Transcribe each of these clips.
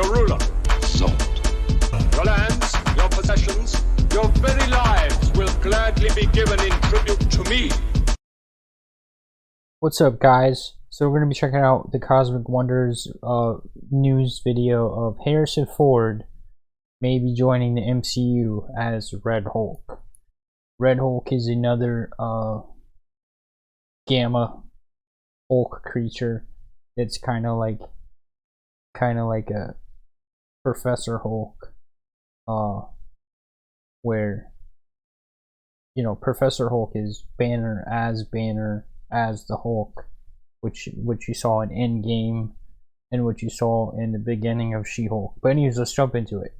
your ruler. Salt. Your lands, your possessions, your very lives will gladly be given in tribute to me. What's up, guys? So we're going to be checking out the Cosmic Wonders news video of Harrison Ford maybe joining the MCU as Red Hulk. Red Hulk is another Gamma Hulk creature. It's kind of like a Professor Hulk, where Professor Hulk is Banner as the Hulk, which you saw in Endgame and what you saw in the beginning of She-Hulk. But anyways, let's jump into it.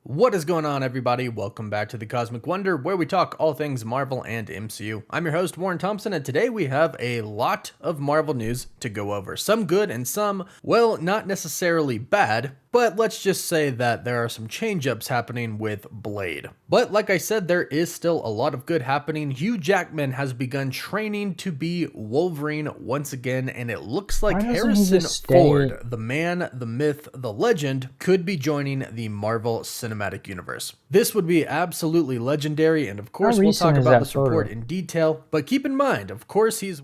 What is going on, everybody? Welcome back to the Cosmic Wonder, where we talk all things Marvel and MCU. I'm your host, Warren Thompson, and today we have a lot of Marvel news to go over. Some good and some, well, not necessarily bad, but let's just say that there are some change-ups happening with Blade. But like I said, there is still a lot of good happening. Hugh Jackman has begun training to be Wolverine once again, and it looks like Harrison Ford, the man, the myth, the legend, could be joining the Marvel Cinematic Universe. This would be absolutely legendary, and of course we'll talk about this report in detail, but keep in mind, of course, he's...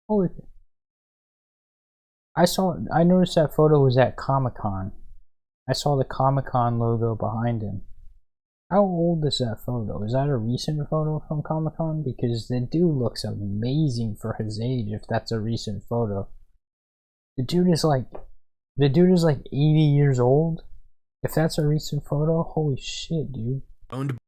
Holy... I noticed that photo was at Comic-Con. I saw the Comic-Con logo behind him. How old is that photo? Is that a recent photo from Comic-Con? Because the dude looks amazing for his age, if that's a recent photo. The dude is like 80 years old. If that's a recent photo, holy shit, dude. Owned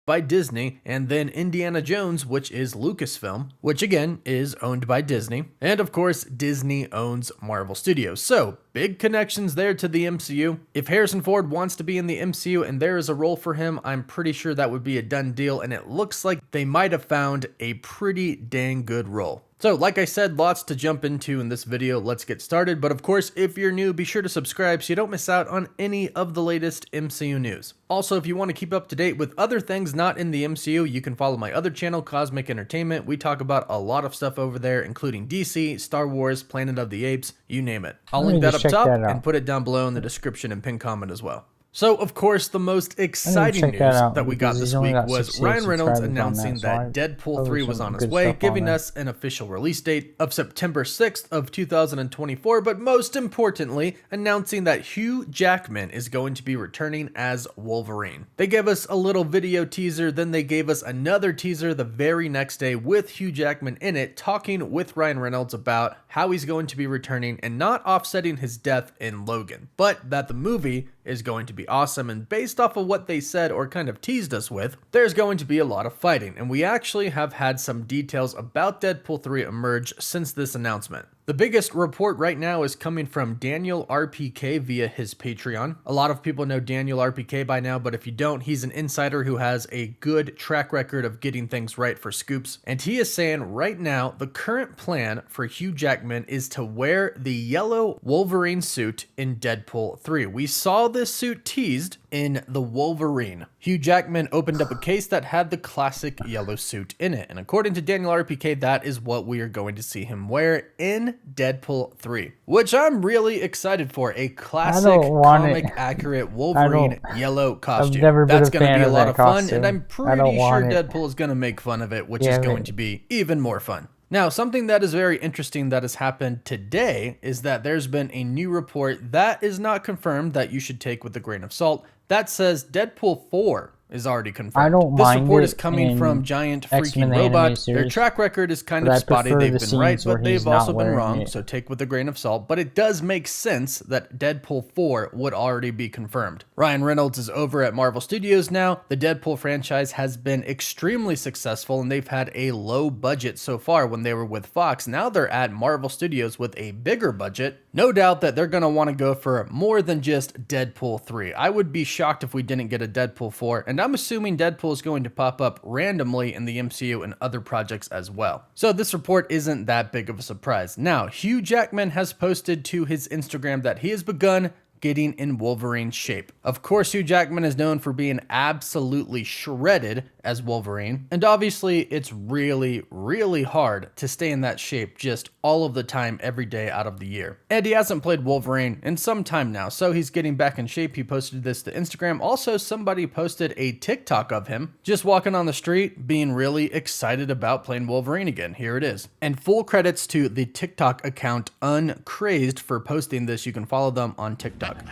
by Disney, and then Indiana Jones, which is Lucasfilm, which again is owned by Disney, and of course Disney owns Marvel Studios. So big connections there to the MCU. If Harrison Ford wants to be in the MCU and there is a role for him, I'm pretty sure that would be a done deal, and it looks like they might have found a pretty dang good role. So like I said, lots to jump into in this video. Let's get started. But of course, if you're new, be sure to subscribe so you don't miss out on any of the latest MCU news. Also, if you want to keep up to date with other things not in the MCU, you can follow my other channel, Cosmic Entertainment. We talk about a lot of stuff over there, including DC, Star Wars, Planet of the Apes, you name it. I'll link that up top and put it down below in the description and pin comment as well. So, of course, the most exciting news that we got this week was Ryan Reynolds announcing that Deadpool 3 was on its way, giving us an official release date of September 6th of 2024, but most importantly, announcing that Hugh Jackman is going to be returning as Wolverine. They gave us a little video teaser, then they gave us another teaser the very next day with Hugh Jackman in it, talking with Ryan Reynolds about how he's going to be returning and not offsetting his death in Logan, but that the movie is going to be awesome, and based off of what they said or kind of teased us with, there's going to be a lot of fighting, and we actually have had some details about Deadpool 3 emerge since this announcement. The biggest report right now is coming from Daniel RPK via his Patreon. A lot of people know Daniel RPK by now, but if you don't, he's an insider who has a good track record of getting things right for scoops. And he is saying right now, the current plan for Hugh Jackman is to wear the yellow Wolverine suit in Deadpool 3. We saw this suit teased in the Wolverine. Hugh Jackman opened up a case that had the classic yellow suit in it. And according to Daniel RPK, that is what we are going to see him wear in Deadpool 3, which I'm really excited for. A classic comic accurate Wolverine yellow costume. That's going to be a lot of fun, and I'm pretty sure Deadpool is going to make fun of it, which is going to be even more fun. Now, something that is very interesting that has happened today is that there's been a new report that is not confirmed, that you should take with a grain of salt, that says Deadpool 4 is already confirmed. This report is coming from Giant Freaking Robot. Their track record is kind of spotty. They've been right, but they've also been wrong, so take with a grain of salt. But it does make sense that Deadpool 4 would already be confirmed. Ryan Reynolds is over at Marvel Studios now. The Deadpool franchise has been extremely successful, and they've had a low budget so far when they were with Fox. Now they're at Marvel Studios with a bigger budget. No doubt that they're going to want to go for more than just Deadpool 3. I would be shocked if we didn't get a Deadpool 4, and I'm assuming Deadpool is going to pop up randomly in the MCU and other projects as well. So this report isn't that big of a surprise. Now, Hugh Jackman has posted to his Instagram that he has begun getting in Wolverine shape. Of course, Hugh Jackman is known for being absolutely shredded as Wolverine. And obviously, it's really, really hard to stay in that shape just all of the time, every day out of the year. And he hasn't played Wolverine in some time now, so he's getting back in shape. He posted this to Instagram. Also, somebody posted a TikTok of him just walking on the street, being really excited about playing Wolverine again. Here it is. And full credits to the TikTok account Uncrazed for posting this. You can follow them on TikTok.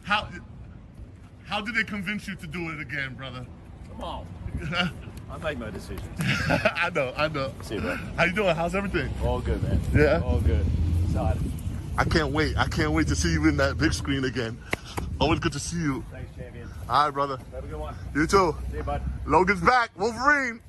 How did they convince you to do it again, brother? Come on. I make my decisions. I know. See you, bro. How you doing? How's everything? All good, man. Yeah? All good. Excited. I can't wait. I can't wait to see you in that big screen again. Always good to see you. Thanks, champion. All right, brother. Have a good one. You too. See you, bud. Logan's back. Wolverine.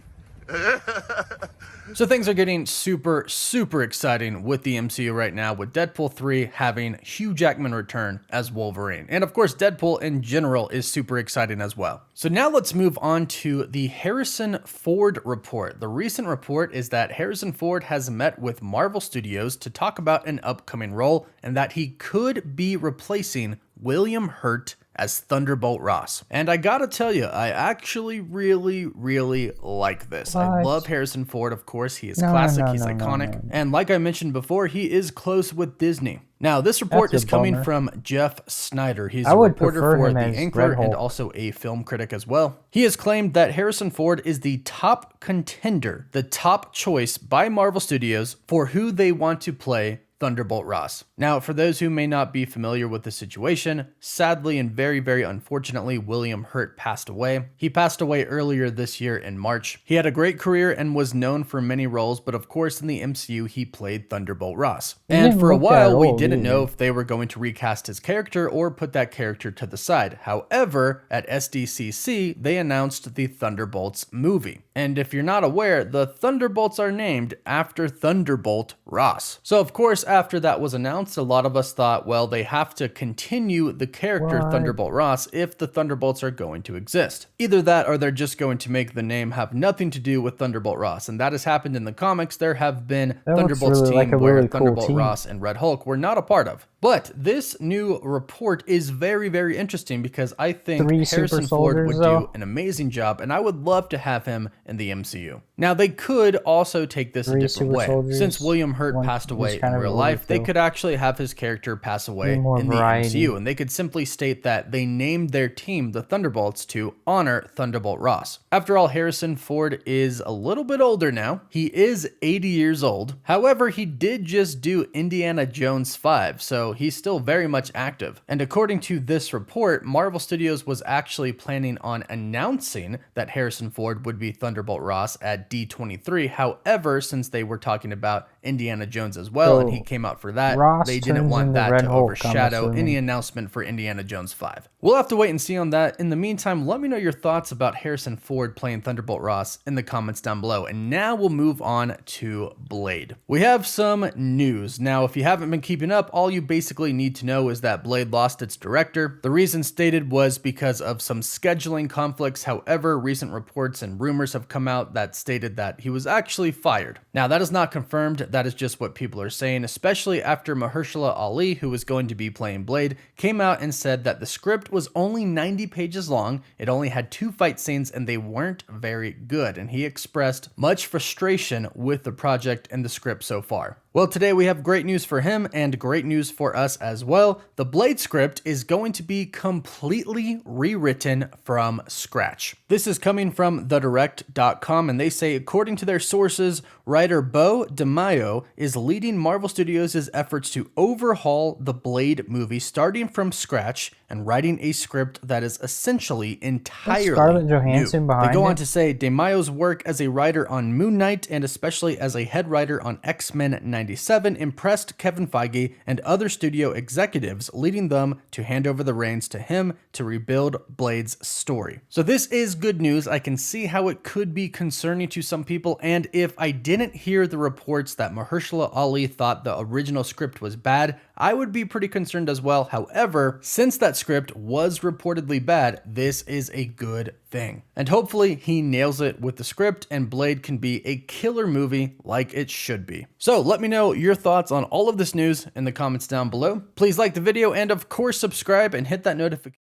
So things are getting super, super exciting with the MCU right now, with Deadpool 3 having Hugh Jackman return as Wolverine. And of course, Deadpool in general is super exciting as well. So now let's move on to the Harrison Ford report. The recent report is that Harrison Ford has met with Marvel Studios to talk about an upcoming role and that he could be replacing William Hurt as Thunderbolt Ross. And I gotta tell you, I actually really, really like this. I love Harrison Ford, of course. He is classic, he's iconic. And like I mentioned before, he is close with Disney. Now, this report is coming from Jeff Snyder. He's a reporter for The Anchor and also a film critic as well. He has claimed that Harrison Ford is the top contender, the top choice by Marvel Studios for who they want to play Thunderbolt Ross. Now, for those who may not be familiar with the situation, sadly and very, very unfortunately, William Hurt passed away. He passed away earlier this year in March. He had a great career and was known for many roles, but of course in the MCU, he played Thunderbolt Ross. And for a while, we didn't know if they were going to recast his character or put that character to the side. However, at SDCC, they announced the Thunderbolts movie. And if you're not aware, the Thunderbolts are named after Thunderbolt Ross. So of course, after that was announced, a lot of us thought, well, they have to continue the character Thunderbolt Ross if the Thunderbolts are going to exist. Either that or they're just going to make the name have nothing to do with Thunderbolt Ross. And that has happened in the comics. There have been Thunderbolts team where Thunderbolt Ross and Red Hulk were not a part of. But this new report is very, very interesting because I think Harrison Ford would do an amazing job, and I would love to have him in the MCU. Now, they could also take this a different way. Since William Hurt passed away in real life, they could actually have his character pass away in the MCU, and they could simply state that they named their team the Thunderbolts to honor Thunderbolt Ross. After all, Harrison Ford is a little bit older now. He is 80 years old. However, he did just do Indiana Jones 5, so he's still very much active. And according to this report, Marvel Studios was actually planning on announcing that Harrison Ford would be Thunderbolt Ross at D23. However, since they were talking about Indiana Jones as well, and he came out for that, they didn't want that to overshadow any announcement for Indiana Jones 5. We'll have to wait and see on that. In the meantime, let me know your thoughts about Harrison Ford playing Thunderbolt Ross in the comments down below. And now we'll move on to Blade. We have some news. Now, if you haven't been keeping up, all you basically need to know is that Blade lost its director. The reason stated was because of some scheduling conflicts. However, recent reports and rumors have come out that stated that he was actually fired. Now, that is not confirmed. That is just what people are saying, especially after Mahershala Ali, who was going to be playing Blade, came out and said that the script was only 90 pages long. It only had 2 fight scenes and they weren't very good. And he expressed much frustration with the project and the script so far. Well, today we have great news for him and great news for us as well. The Blade script is going to be completely rewritten from scratch. This is coming from thedirect.com, and they say, according to their sources, writer Bo DeMaio is leading Marvel Studios' efforts to overhaul the Blade movie starting from scratch and writing a script that is essentially entirely new. They go on to say DeMaio's work as a writer on Moon Knight and especially as a head writer on X-Men 97 impressed Kevin Feige and other studio executives, leading them to hand over the reins to him to rebuild Blade's story. So this is good news. I can see how it could be concerning to some people, and if I didn't hear the reports that Mahershala Ali thought the original script was bad, I would be pretty concerned as well. However, since that script was reportedly bad, this is a good thing. And hopefully he nails it with the script and Blade can be a killer movie like it should be. So let me know your thoughts on all of this news in the comments down below. Please like the video and of course subscribe and hit that notification.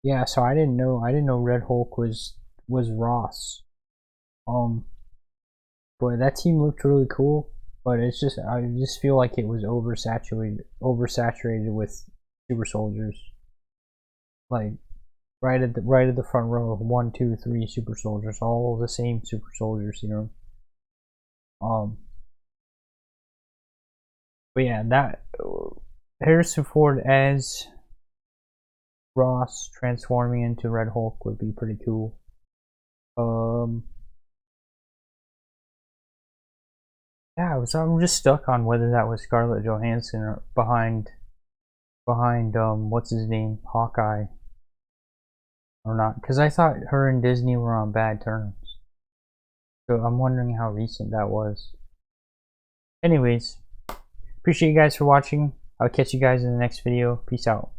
Yeah, so I didn't know Red Hulk was Ross. But that team looked really cool. But it's just I just feel like it was oversaturated with super soldiers. Like right at the front row, 1, 2, 3 super soldiers, all the same super soldier serum. But yeah, that Harrison Ford as Ross transforming into Red Hulk would be pretty cool. Yeah, I'm just stuck on whether that was Scarlett Johansson or behind what's his name, Hawkeye, or not, because I thought her and Disney were on bad terms. So I'm wondering how recent that was. Anyways, appreciate you guys for watching. I'll catch you guys in the next video. Peace out.